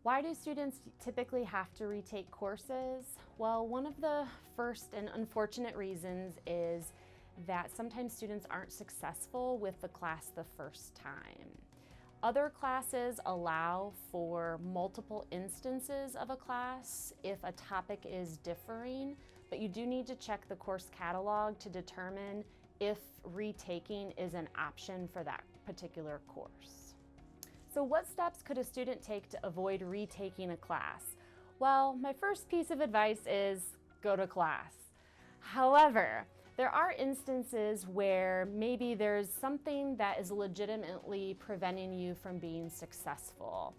Why do students typically have to retake courses? Well, one of the first and unfortunate reasons is that sometimes students aren't successful with the class the first time. Other classes allow for multiple instances of a class if a topic is differing, but you do need to check the course catalog to determine if retaking is an option for that particular course. So what steps could a student take to avoid retaking a class? Well, my first piece of advice is go to class. However, there are instances where maybe there's something that is legitimately preventing you from being successful.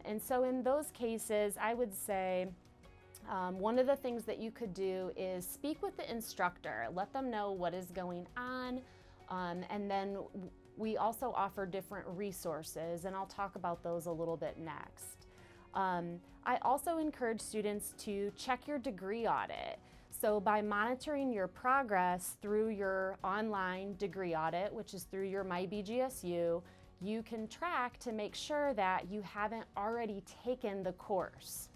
And so in those cases, I would say one of the things that you could do is speak with the instructor, let them know what is going on, and then we also offer different resources, and I'll talk about those a little bit next. I also encourage students to check your degree audit. So by monitoring your progress through your online degree audit, which is through your MyBGSU, you can track to make sure that you haven't already taken the course.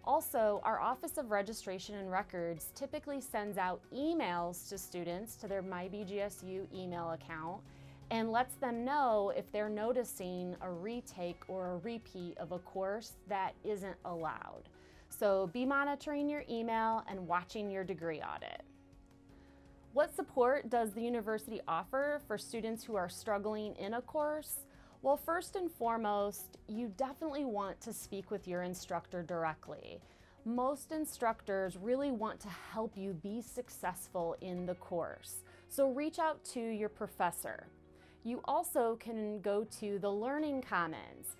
Also, our Office of Registration and Records typically sends out emails to students to their MyBGSU email account and lets them know if they're noticing a retake or a repeat of a course that isn't allowed. So be monitoring your email and watching your degree audit. What support does the university offer for students who are struggling in a course? Well, first and foremost, you definitely want to speak with your instructor directly. Most instructors really want to help you be successful in the course, so reach out to your professor. You also can go to the Learning Commons.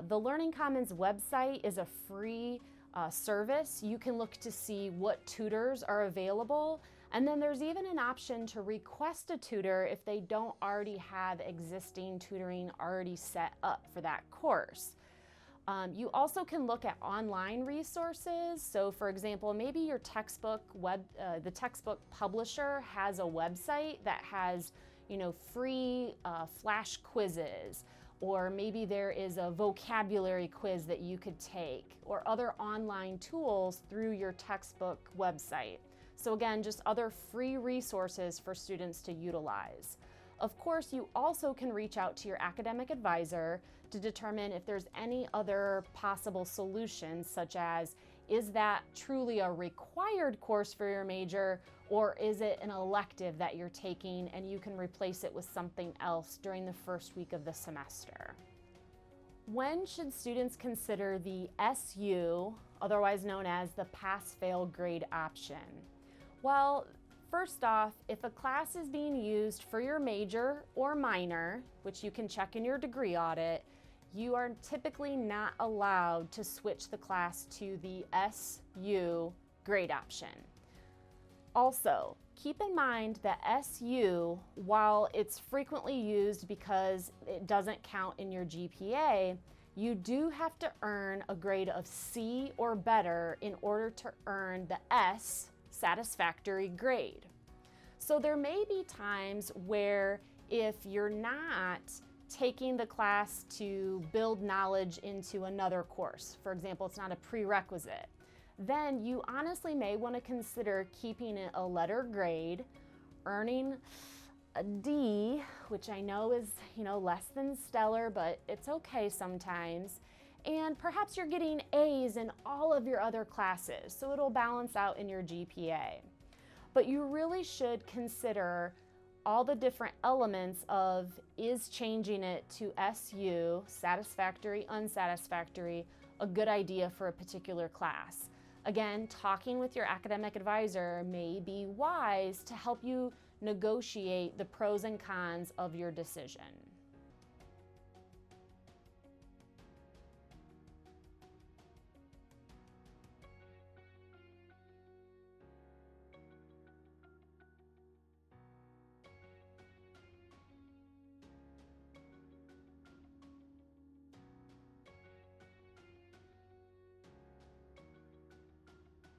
The Learning Commons website is a free service. You can look to see what tutors are available, and then there's even an option to request a tutor if they don't already have existing tutoring already set up for that course. You also can look at online resources. So for example, maybe your textbook the textbook publisher has a website that has free flash quizzes, or maybe there is a vocabulary quiz that you could take, or other online tools through your textbook website. So again, just other free resources for students to utilize. Of course, you also can reach out to your academic advisor to determine if there's any other possible solutions, such as, is that truly a required course for your major, or is it an elective that you're taking and you can replace it with something else during the first week of the semester? When should students consider the SU, otherwise known as the pass-fail grade option? Well, first off, if a class is being used for your major or minor, which you can check in your degree audit, you are typically not allowed to switch the class to the SU grade option. Also, keep in mind that SU, while it's frequently used because it doesn't count in your GPA, you do have to earn a grade of C or better in order to earn the S satisfactory grade. So there may be times where if you're not taking the class to build knowledge into another course, for example, it's not a prerequisite, then you honestly may want to consider keeping it a letter grade, earning a D, which I know is, less than stellar, but it's okay sometimes. And perhaps you're getting A's in all of your other classes, so it'll balance out in your GPA. But you really should consider all the different elements of, is changing it to SU, satisfactory, unsatisfactory, a good idea for a particular class. Again, talking with your academic advisor may be wise to help you negotiate the pros and cons of your decision.